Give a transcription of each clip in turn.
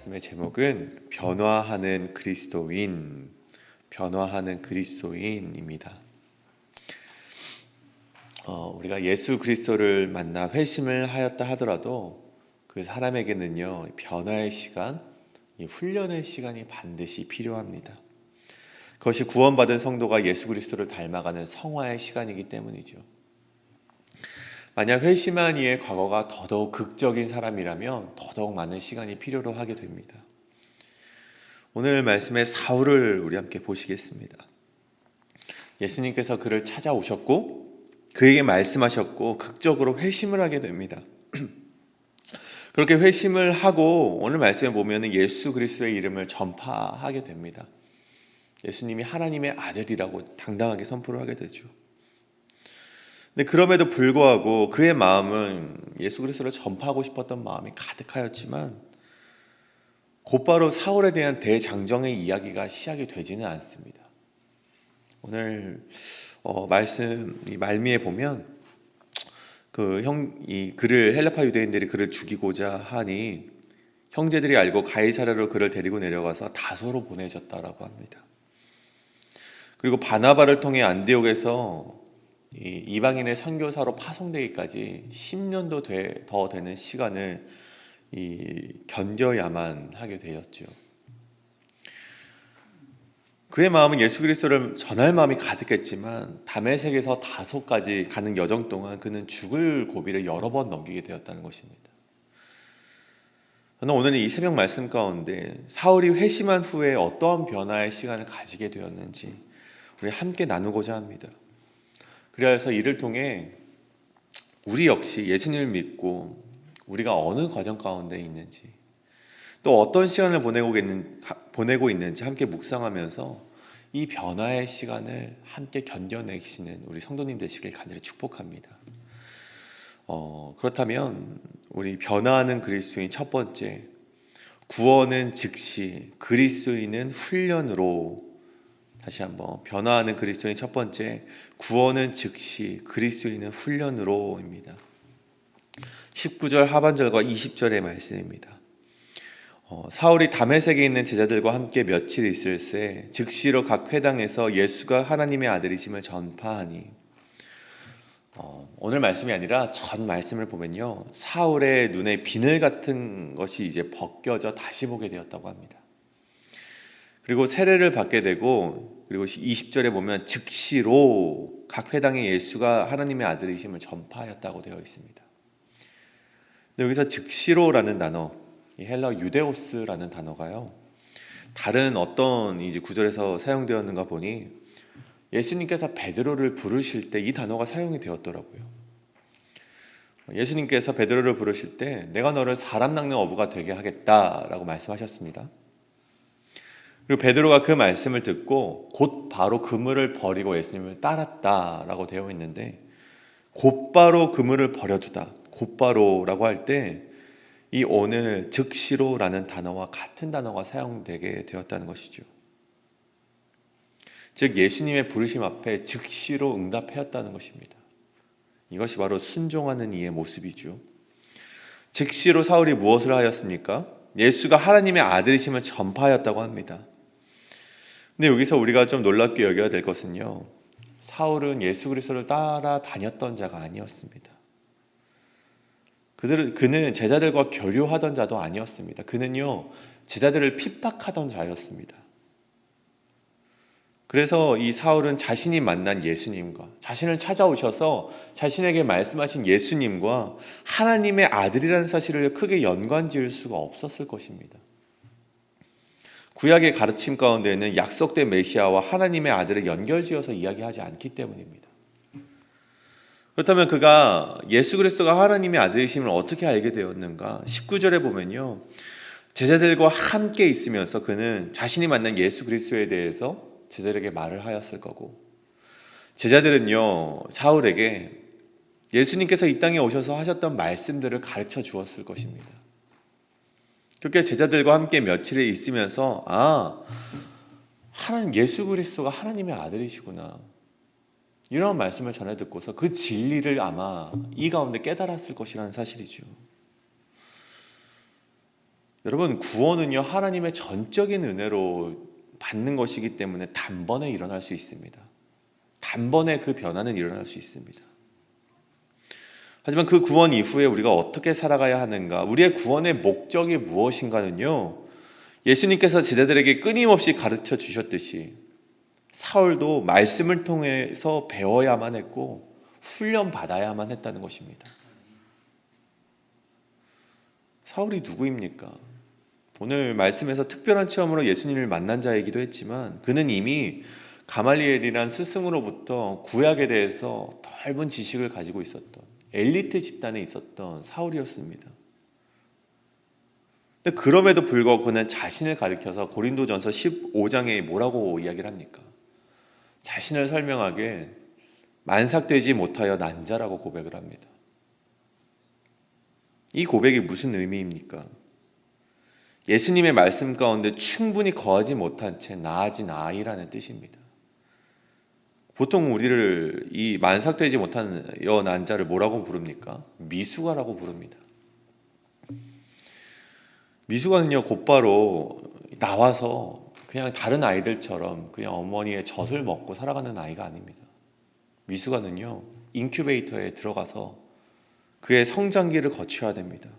말씀의 제목은 변화하는 그리스도인입니다. 우리가 예수 그리스도를 만나 회심을 하였다 하더라도 그 사람에게는요, 변화의 시간, 이 훈련의 시간이 반드시 필요합니다. 그것이 구원받은 성도가 예수 그리스도를 닮아가는 성화의 시간이기 때문이죠. 만약 회심한 이의 과거가 더더욱 극적인 사람이라면 더더욱 많은 시간이 필요로 하게 됩니다. 오늘 말씀의 사울을 우리 함께 보시겠습니다. 예수님께서 그를 찾아오셨고 그에게 말씀하셨고 극적으로 회심을 하게 됩니다. 그렇게 회심을 하고 오늘 말씀에 보면 예수 그리스도의 이름을 전파하게 됩니다. 예수님이 하나님의 아들이라고 당당하게 선포를 하게 되죠. 근데 그럼에도 불구하고 그의 마음은 예수 그리스도를 전파하고 싶었던 마음이 가득하였지만 곧바로 사울에 대한 대장정의 이야기가 시작이 되지는 않습니다. 오늘 말씀 이 말미에 보면 그를 헬라파 유대인들이 그를 죽이고자 하니 형제들이 알고 가이사랴로 그를 데리고 내려가서 다소로 보내셨다라고 합니다. 그리고 바나바를 통해 안디옥에서 이방인의 선교사로 파송되기까지 10년도 더 되는 시간을 견뎌야만 하게 되었죠. 그의 마음은 예수 그리스도를 전할 마음이 가득했지만 다메섹에서 다소까지 가는 여정 동안 그는 죽을 고비를 여러 번 넘기게 되었다는 것입니다. 저는 오늘 이 새벽 말씀 가운데 사울이 회심한 후에 어떠한 변화의 시간을 가지게 되었는지 우리 함께 나누고자 합니다. 그래서 이를 통해 우리 역시 예수님을 믿고 우리가 어느 과정 가운데 있는지 또 어떤 시간을 보내고 있는지 함께 묵상하면서 이 변화의 시간을 함께 견뎌내시는 우리 성도님 되시길 간절히 축복합니다. 그렇다면 우리 변화하는 그리스도인 첫 번째, 구원은 즉시 그리스도인은 훈련으로. 다시 한번 변화하는 그리스도인 첫 번째, 구원은 즉시 그리스도인은 훈련으로입니다. 19절 하반절과 20절의 말씀입니다. 사울이 다메섹에 있는 제자들과 함께 며칠 있을새 즉시로 각 회당에서 예수가 하나님의 아들이심을 전파하니. 오늘 말씀이 아니라 전 말씀을 보면요, 사울의 눈에 비늘 같은 것이 이제 벗겨져 다시 보게 되었다고 합니다. 그리고 세례를 받게 되고, 그리고 20절에 보면 즉시로 각 회당에 예수가 하나님의 아들이심을 전파하였다고 되어 있습니다. 근데 여기서 즉시로라는 단어, 이 헬라어 유데오스라는 단어가요, 다른 어떤 이제 구절에서 사용되었는가 보니 예수님께서 베드로를 부르실 때 이 단어가 사용이 되었더라고요. 예수님께서 베드로를 부르실 때 내가 너를 사람 낚는 어부가 되게 하겠다라고 말씀하셨습니다. 그리고 베드로가 그 말씀을 듣고 곧 바로 그물을 버리고 예수님을 따랐다라고 되어 있는데, 곧바로 그물을 버려두다, 곧바로라고 할 때 이 오늘 즉시로라는 단어와 같은 단어가 사용되게 되었다는 것이죠. 즉 예수님의 부르심 앞에 즉시로 응답하였다는 것입니다. 이것이 바로 순종하는 이의 모습이죠. 즉시로 사울이 무엇을 하였습니까? 예수가 하나님의 아들이심을 전파하였다고 합니다. 근데 여기서 우리가 좀 놀랍게 여겨야 될 것은요, 사울은 예수 그리스도를 따라다녔던 자가 아니었습니다. 그는 제자들과 교류하던 자도 아니었습니다. 그는요, 제자들을 핍박하던 자였습니다. 그래서 이 사울은 자신이 만난 예수님과, 자신을 찾아오셔서 자신에게 말씀하신 예수님과 하나님의 아들이라는 사실을 크게 연관지을 수가 없었을 것입니다. 구약의 가르침 가운데는 약속된 메시아와 하나님의 아들을 연결지어서 이야기하지 않기 때문입니다. 그렇다면 그가 예수 그리스도가 하나님의 아들이심을 어떻게 알게 되었는가? 19절에 보면요, 제자들과 함께 있으면서 그는 자신이 만난 예수 그리스도에 대해서 제자들에게 말을 하였을 거고, 제자들은요, 사울에게 예수님께서 이 땅에 오셔서 하셨던 말씀들을 가르쳐 주었을 것입니다. 그렇게 제자들과 함께 며칠을 있으면서 하나님 예수 그리스도가 하나님의 아들이시구나, 이런 말씀을 전해 듣고서 그 진리를 아마 이 가운데 깨달았을 것이라는 사실이죠. 여러분, 구원은요 하나님의 전적인 은혜로 받는 것이기 때문에 단번에 일어날 수 있습니다. 단번에 그 변화는 일어날 수 있습니다. 하지만 그 구원 이후에 우리가 어떻게 살아가야 하는가, 우리의 구원의 목적이 무엇인가는요, 예수님께서 제자들에게 끊임없이 가르쳐 주셨듯이 사울도 말씀을 통해서 배워야만 했고 훈련받아야만 했다는 것입니다. 사울이 누구입니까? 오늘 말씀에서 특별한 체험으로 예수님을 만난 자이기도 했지만 그는 이미 가말리엘이란 스승으로부터 구약에 대해서 넓은 지식을 가지고 있었던 엘리트 집단에 있었던 사울이었습니다. 근데 그럼에도 불구하고 그는 자신을 가리켜서 고린도전서 15장에 뭐라고 이야기를 합니까? 자신을 설명하게 만삭되지 못하여 난 자라고 고백을 합니다. 이 고백이 무슨 의미입니까? 예수님의 말씀 가운데 충분히 거하지 못한 채 나아진 아이라는 뜻입니다. 보통 우리를 이 만삭되지 못한 난 자를 뭐라고 부릅니까? 미숙아라고 부릅니다. 미숙아는요 곧바로 나와서 그냥 다른 아이들처럼 그냥 어머니의 젖을 먹고 살아가는 아이가 아닙니다. 미숙아는요 인큐베이터에 들어가서 그의 성장기를 거쳐야 됩니다.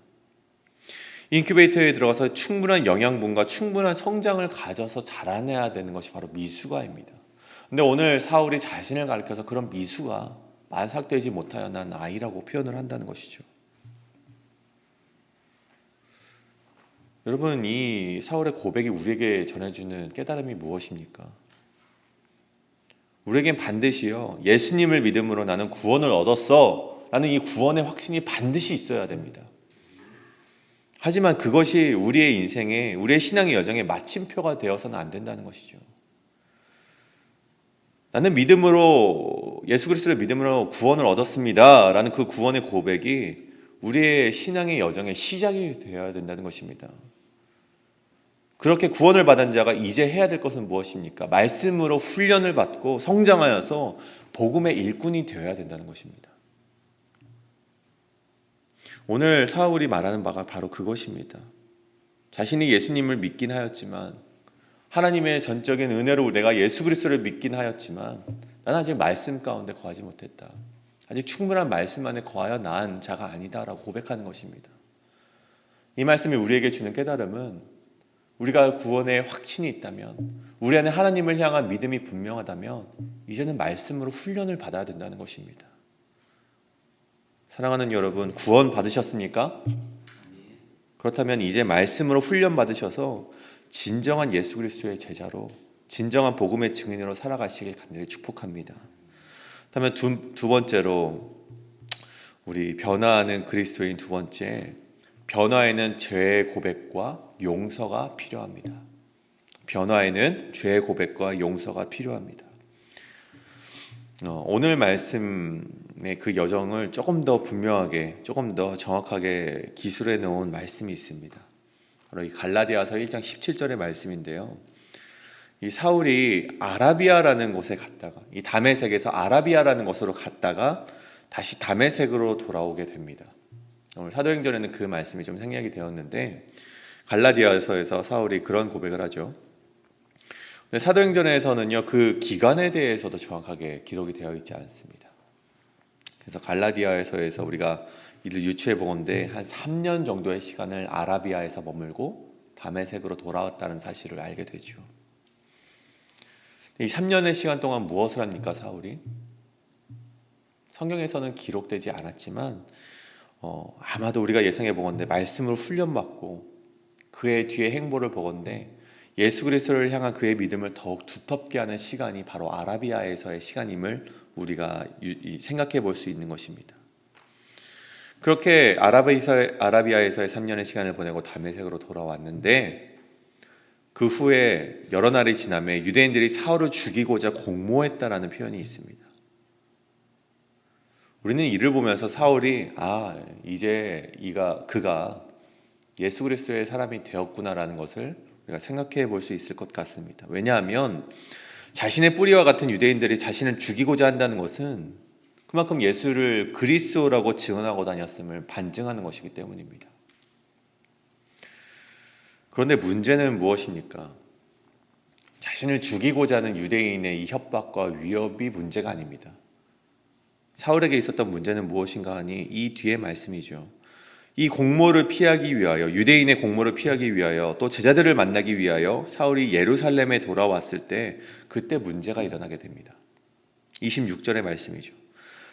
인큐베이터에 들어가서 충분한 영양분과 충분한 성장을 가져서 자라내야 되는 것이 바로 미숙아입니다. 근데 오늘 사울이 자신을 가리켜서 그런 미숙아, 만삭되지 못하여 난 아이라고 표현을 한다는 것이죠. 여러분, 이 사울의 고백이 우리에게 전해주는 깨달음이 무엇입니까? 우리에겐 반드시요 예수님을 믿음으로 나는 구원을 얻었어 라는 이 구원의 확신이 반드시 있어야 됩니다. 하지만 그것이 우리의 인생에, 우리의 신앙의 여정에 마침표가 되어서는 안 된다는 것이죠. 나는 믿음으로, 예수 그리스도를 믿음으로 구원을 얻었습니다 라는 그 구원의 고백이 우리의 신앙의 여정의 시작이 되어야 된다는 것입니다. 그렇게 구원을 받은 자가 이제 해야 될 것은 무엇입니까? 말씀으로 훈련을 받고 성장하여서 복음의 일꾼이 되어야 된다는 것입니다. 오늘 사울이 말하는 바가 바로 그것입니다. 자신이 예수님을 믿긴 하였지만, 하나님의 전적인 은혜로 내가 예수 그리스도를 믿긴 하였지만 나는 아직 말씀 가운데 거하지 못했다. 아직 충분한 말씀 안에 거하여 난 자가 아니다라고 고백하는 것입니다. 이 말씀이 우리에게 주는 깨달음은 우리가 구원의 확신이 있다면, 우리 안에 하나님을 향한 믿음이 분명하다면 이제는 말씀으로 훈련을 받아야 된다는 것입니다. 사랑하는 여러분, 구원 받으셨습니까? 그렇다면 이제 말씀으로 훈련 받으셔서 진정한 예수 그리스도의 제자로, 진정한 복음의 증인으로 살아가시길 간절히 축복합니다. 그렇다면 두 번째로, 우리 변화하는 그리스도인 두 번째, 변화에는 죄의 고백과 용서가 필요합니다. 변화에는 죄의 고백과 용서가 필요합니다. 오늘 말씀의 그 여정을 조금 더 분명하게, 조금 더 정확하게 기술해 놓은 말씀이 있습니다. 바로 이 갈라디아서 1장 17절의 말씀인데요. 이 사울이 아라비아라는 곳에 갔다가, 이 다메섹에서 아라비아라는 곳으로 갔다가 다시 다메섹으로 돌아오게 됩니다. 오늘 사도행전에는 그 말씀이 좀 생략이 되었는데, 갈라디아서에서 사울이 그런 고백을 하죠. 사도행전에서는요 그 기간에 대해서도 정확하게 기록이 되어 있지 않습니다. 그래서 갈라디아에서 우리가 이를 유추해 보건대 한 3년 정도의 시간을 아라비아에서 머물고 다메섹으로 돌아왔다는 사실을 알게 되죠. 이 3년의 시간 동안 무엇을 합니까, 사울이? 성경에서는 기록되지 않았지만 아마도 우리가 예상해 보건대 말씀을 훈련받고 그의 뒤에 행보를 보건대 예수 그리스도를 향한 그의 믿음을 더욱 두텁게 하는 시간이 바로 아라비아에서의 시간임을 우리가 생각해 볼 수 있는 것입니다. 그렇게 아라비아에서의 3년의 시간을 보내고 다메섹으로 돌아왔는데, 그 후에 여러 날이 지남에 유대인들이 사울을 죽이고자 공모했다라는 표현이 있습니다. 우리는 이를 보면서 사울이 이제 그가 예수 그리스도의 사람이 되었구나라는 것을 우리가 생각해 볼 수 있을 것 같습니다. 왜냐하면 자신의 뿌리와 같은 유대인들이 자신을 죽이고자 한다는 것은 그만큼 예수를 그리스도라고 증언하고 다녔음을 반증하는 것이기 때문입니다. 그런데 문제는 무엇입니까? 자신을 죽이고자 하는 유대인의 이 협박과 위협이 문제가 아닙니다. 사울에게 있었던 문제는 무엇인가 하니 이 뒤의 말씀이죠. 이 공모를 피하기 위하여, 유대인의 공모를 피하기 위하여, 또 제자들을 만나기 위하여 사울이 예루살렘에 돌아왔을 때 그때 문제가 일어나게 됩니다. 26절의 말씀이죠.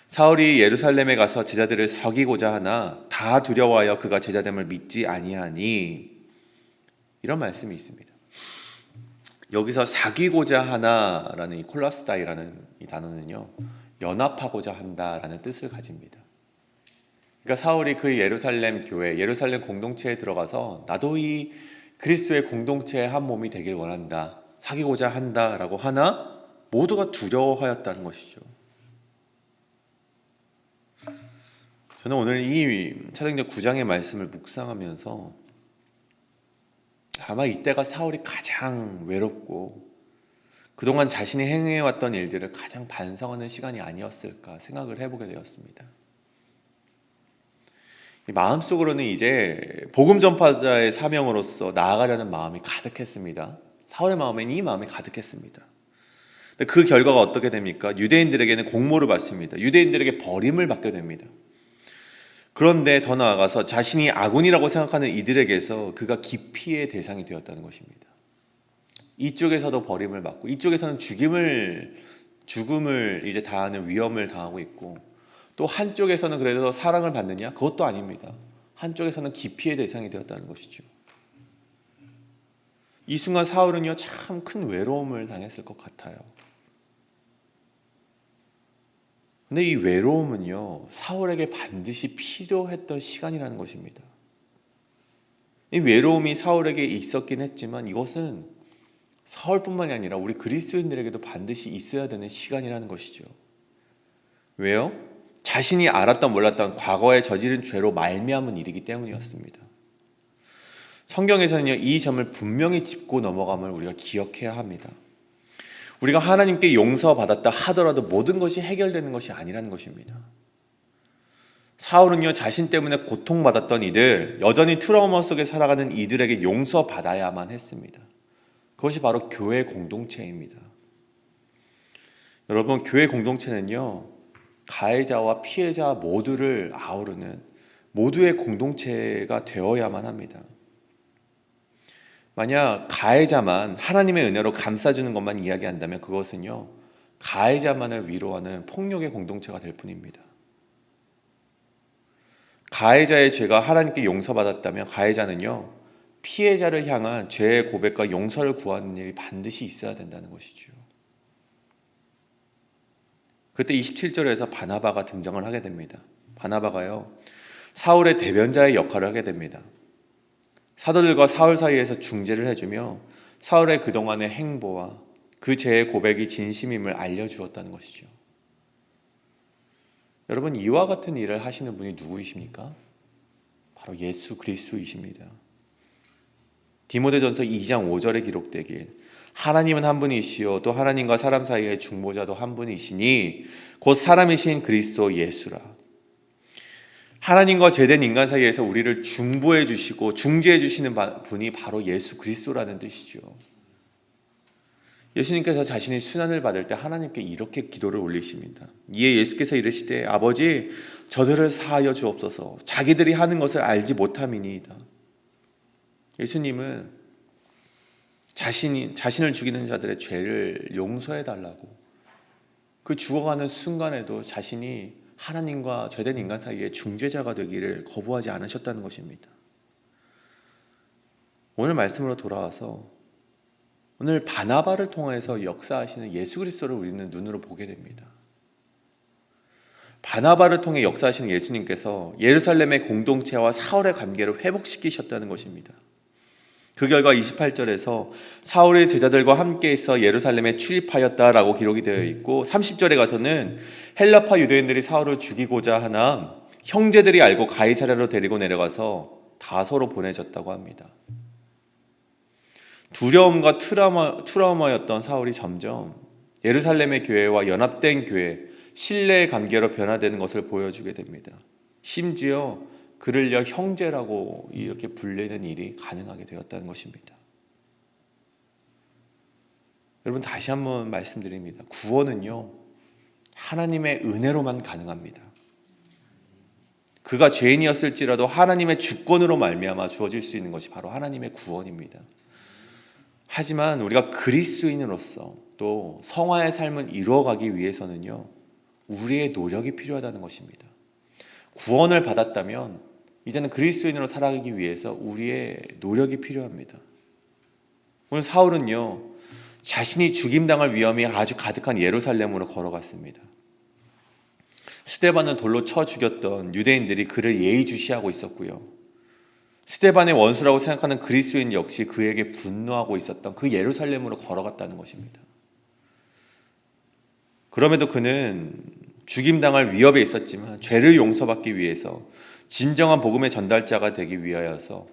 사울이 예루살렘에 가서 제자들을 속이고자 하나 다 두려워하여 그가 제자됨을 믿지 아니하니, 이런 말씀이 있습니다. 여기서 사귀고자 하나라는 이 콜라스다이라는 이 단어는요, 연합하고자 한다라는 뜻을 가집니다. 그러니까 사울이 그 예루살렘 교회, 예루살렘 공동체에 들어가서 나도 이 그리스도의 공동체의 한 몸이 되길 원한다, 사귀고자 한다라고 하나 모두가 두려워하였다는 것이죠. 저는 오늘 이 사도행전 9장의 말씀을 묵상하면서 아마 이때가 사울이 가장 외롭고 그동안 자신이 행해왔던 일들을 가장 반성하는 시간이 아니었을까 생각을 해보게 되었습니다. 마음속으로는 이제 복음 전파자의 사명으로서 나아가려는 마음이 가득했습니다. 사울의 마음에는 이 마음이 가득했습니다. 그 결과가 어떻게 됩니까? 유대인들에게는 공모를 받습니다. 유대인들에게 버림을 받게 됩니다. 그런데 더 나아가서 자신이 아군이라고 생각하는 이들에게서 그가 기피의 대상이 되었다는 것입니다. 이쪽에서도 버림을 받고 이쪽에서는 죽음을 이제 당하는 위험을 당하고 있고, 또 한쪽에서는 그래도 사랑을 받느냐? 그것도 아닙니다. 한쪽에서는 기피의 대상이 되었다는 것이죠. 이 순간 사울은요, 참 큰 외로움을 당했을 것 같아요. 근데 이 외로움은요, 사울에게 반드시 필요했던 시간이라는 것입니다. 이 외로움이 사울에게 있었긴 했지만 이것은 사울뿐만이 아니라 우리 그리스도인들에게도 반드시 있어야 되는 시간이라는 것이죠. 왜요? 자신이 알았던 몰랐던 과거에 저지른 죄로 말미암은 일이기 때문이었습니다. 성경에서는요, 이 점을 분명히 짚고 넘어감을 우리가 기억해야 합니다. 우리가 하나님께 용서받았다 하더라도 모든 것이 해결되는 것이 아니라는 것입니다. 사울은요, 자신 때문에 고통받았던 이들, 여전히 트라우마 속에 살아가는 이들에게 용서받아야만 했습니다. 그것이 바로 교회 공동체입니다. 여러분, 교회 공동체는요, 가해자와 피해자 모두를 아우르는 모두의 공동체가 되어야만 합니다. 만약 가해자만 하나님의 은혜로 감싸주는 것만 이야기한다면 그것은요, 가해자만을 위로하는 폭력의 공동체가 될 뿐입니다. 가해자의 죄가 하나님께 용서받았다면 가해자는요, 피해자를 향한 죄의 고백과 용서를 구하는 일이 반드시 있어야 된다는 것이죠. 그때 27절에서 바나바가 등장을 하게 됩니다. 바나바가요, 사울의 대변자의 역할을 하게 됩니다. 사도들과 사울 사이에서 중재를 해주며 사울의 그동안의 행보와 그 죄의 고백이 진심임을 알려주었다는 것이죠. 여러분, 이와 같은 일을 하시는 분이 누구이십니까? 바로 예수 그리스도이십니다. 디모데전서 2장 5절에 기록되길 하나님은 한 분이시요 또 하나님과 사람 사이의 중보자도 한 분이시니 곧 사람이신 그리스도 예수라. 하나님과 죄된 인간 사이에서 우리를 중보해 주시고 중재해 주시는 분이 바로 예수 그리스도라는 뜻이죠. 예수님께서 자신이 순환을 받을 때 하나님께 이렇게 기도를 올리십니다. 이에 예수께서 이르시되 아버지 저들을 사하여 주옵소서 자기들이 하는 것을 알지 못함이니이다. 예수님은 자신을 죽이는 자들의 죄를 용서해 달라고, 그 죽어가는 순간에도 자신이 하나님과 죄된 인간 사이의 중재자가 되기를 거부하지 않으셨다는 것입니다. 오늘 말씀으로 돌아와서 오늘 바나바를 통해서 역사하시는 예수 그리스도를 우리는 눈으로 보게 됩니다. 바나바를 통해 역사하시는 예수님께서 예루살렘의 공동체와 사울의 관계를 회복시키셨다는 것입니다. 그 결과 28절에서 사울의 제자들과 함께 있어 예루살렘에 출입하였다라고 기록이 되어 있고, 30절에 가서는 헬라파 유대인들이 사울을 죽이고자 하나 형제들이 알고 가이사랴로 데리고 내려가서 다소로 보내졌다고 합니다. 두려움과 트라우마였던 사울이 점점 예루살렘의 교회와 연합된 교회, 신뢰의 관계로 변화되는 것을 보여주게 됩니다. 심지어 그를요 형제라고 이렇게 불리는 일이 가능하게 되었다는 것입니다. 여러분, 다시 한번 말씀드립니다. 구원은요 하나님의 은혜로만 가능합니다. 그가 죄인이었을지라도 하나님의 주권으로 말미암아 주어질 수 있는 것이 바로 하나님의 구원입니다. 하지만 우리가 그리스도인으로서 또 성화의 삶을 이루어가기 위해서는요 우리의 노력이 필요하다는 것입니다. 구원을 받았다면 이제는 그리스도인으로 살아가기 위해서 우리의 노력이 필요합니다. 오늘 사울은요 자신이 죽임당할 위험이 아주 가득한 예루살렘으로 걸어갔습니다. 스데반을 돌로 쳐 죽였던 유대인들이 그를 예의주시하고 있었고요. 스데반의 원수라고 생각하는 그리스도인 역시 그에게 분노하고 있었던 그 예루살렘으로 걸어갔다는 것입니다. 그럼에도 그는 죽임당할 위협에 있었지만 죄를 용서받기 위해서 진정한 복음의 전달자가 되기 위하여서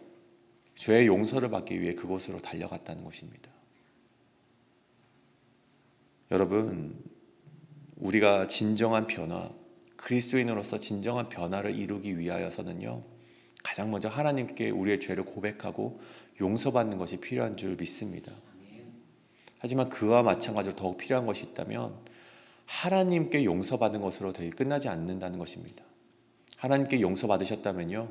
죄의 용서를 받기 위해 그곳으로 달려갔다는 것입니다. 여러분, 우리가 진정한 변화, 그리스도인으로서 진정한 변화를 이루기 위하여서는요 가장 먼저 하나님께 우리의 죄를 고백하고 용서받는 것이 필요한 줄 믿습니다. 하지만 그와 마찬가지로 더욱 필요한 것이 있다면 하나님께 용서받은 것으로 끝나지 않는다는 것입니다. 하나님께 용서받으셨다면요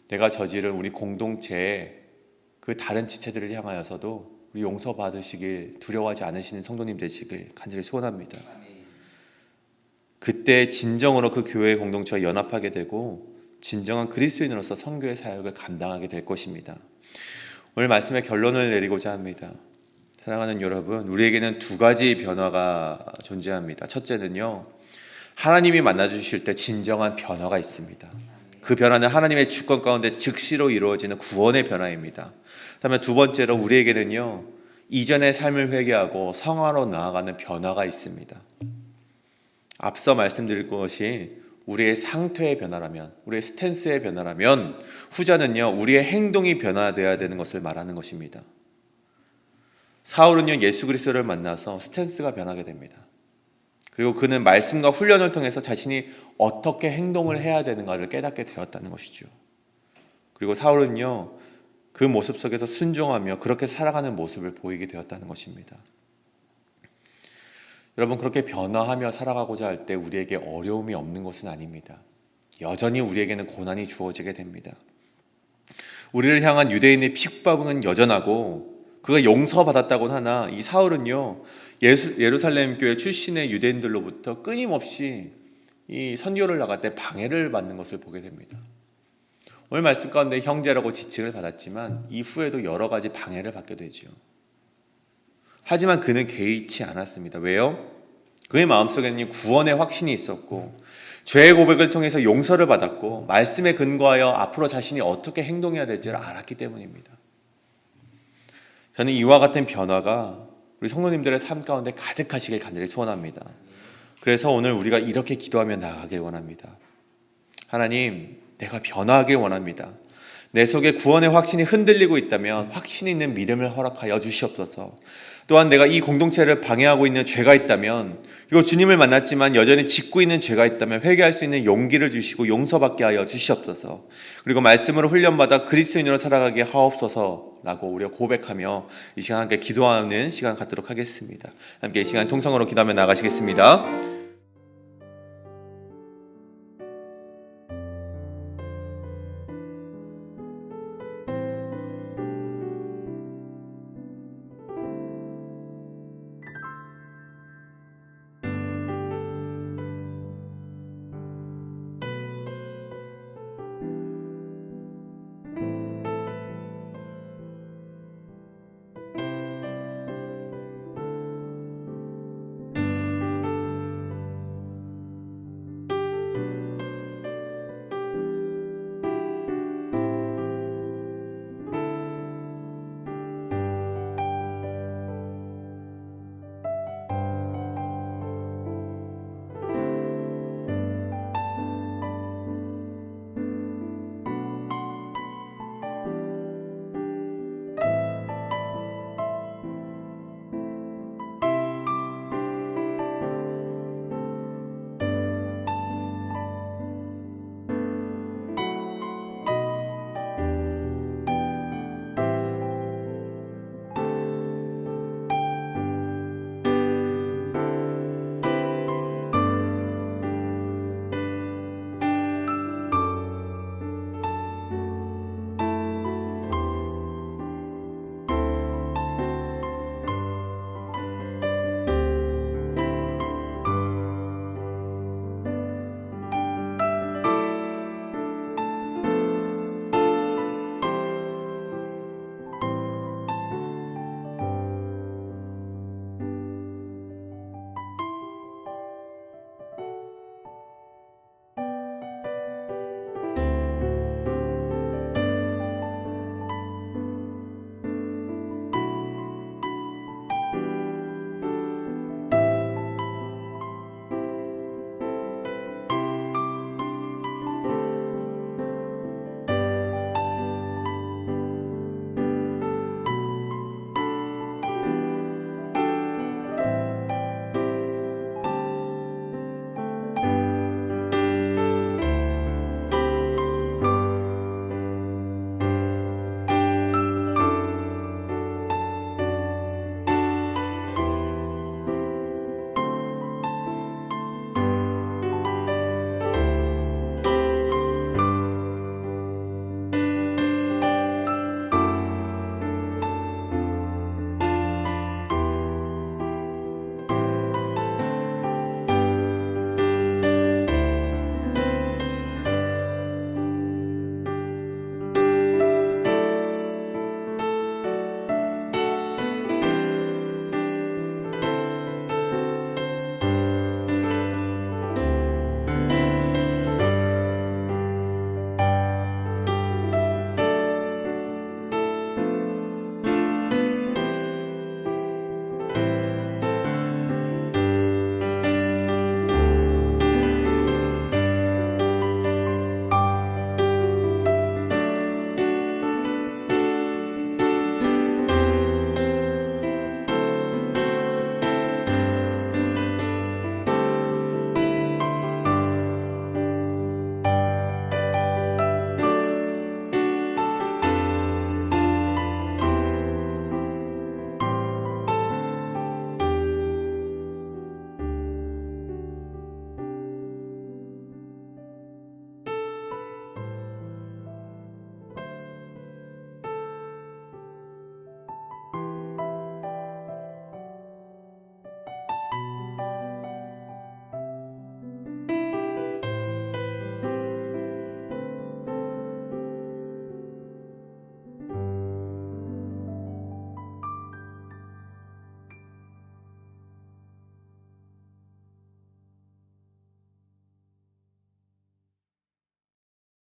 내가 저지른 우리 공동체의 그 다른 지체들을 향하여서도 우리 용서받으시길 두려워하지 않으시는 성도님 되시길 간절히 소원합니다. 그때 진정으로 그 교회 공동체와 연합하게 되고 진정한 그리스도인으로서 선교의 사역을 감당하게 될 것입니다. 오늘 말씀의 결론을 내리고자 합니다. 사랑하는 여러분, 우리에게는 두 가지 변화가 존재합니다. 첫째는요 하나님이 만나주실 때 진정한 변화가 있습니다. 그 변화는 하나님의 주권 가운데 즉시로 이루어지는 구원의 변화입니다. 그다음에 두 번째로 우리에게는요 이전의 삶을 회개하고 성화로 나아가는 변화가 있습니다. 앞서 말씀드릴 것이 우리의 상태의 변화라면, 우리의 스탠스의 변화라면 후자는요 우리의 행동이 변화되어야 되는 것을 말하는 것입니다. 사울은요 예수 그리스도를 만나서 스탠스가 변하게 됩니다. 그리고 그는 말씀과 훈련을 통해서 자신이 어떻게 행동을 해야 되는가를 깨닫게 되었다는 것이죠. 그리고 사울은요 그 모습 속에서 순종하며 그렇게 살아가는 모습을 보이게 되었다는 것입니다. 여러분, 그렇게 변화하며 살아가고자 할 때 우리에게 어려움이 없는 것은 아닙니다. 여전히 우리에게는 고난이 주어지게 됩니다. 우리를 향한 유대인의 핍박은 여전하고 그가 용서받았다고는 하나 이 사울은요 예루살렘 교회 출신의 유대인들로부터 끊임없이 이 선교를 나갈 때 방해를 받는 것을 보게 됩니다. 오늘 말씀 가운데 형제라고 지칭을 받았지만 이후에도 여러 가지 방해를 받게 되죠. 하지만 그는 개의치 않았습니다. 왜요? 그의 마음속에는 구원의 확신이 있었고 죄의 고백을 통해서 용서를 받았고 말씀에 근거하여 앞으로 자신이 어떻게 행동해야 될지를 알았기 때문입니다. 저는 이와 같은 변화가 우리 성도님들의 삶 가운데 가득하시길 간절히 소원합니다. 그래서 오늘 우리가 이렇게 기도하며 나아가길 원합니다. 하나님, 내가 변화하길 원합니다. 내 속에 구원의 확신이 흔들리고 있다면 확신 있는 믿음을 허락하여 주시옵소서. 또한 내가 이 공동체를 방해하고 있는 죄가 있다면, 그리고 주님을 만났지만 여전히 짓고 있는 죄가 있다면 회개할 수 있는 용기를 주시고 용서받게 하여 주시옵소서. 그리고 말씀으로 훈련받아 그리스도인으로 살아가게 하옵소서라고 우리가 고백하며 이 시간 함께 기도하는 시간 갖도록 하겠습니다. 함께 이 시간 통성으로 기도하며 나가시겠습니다.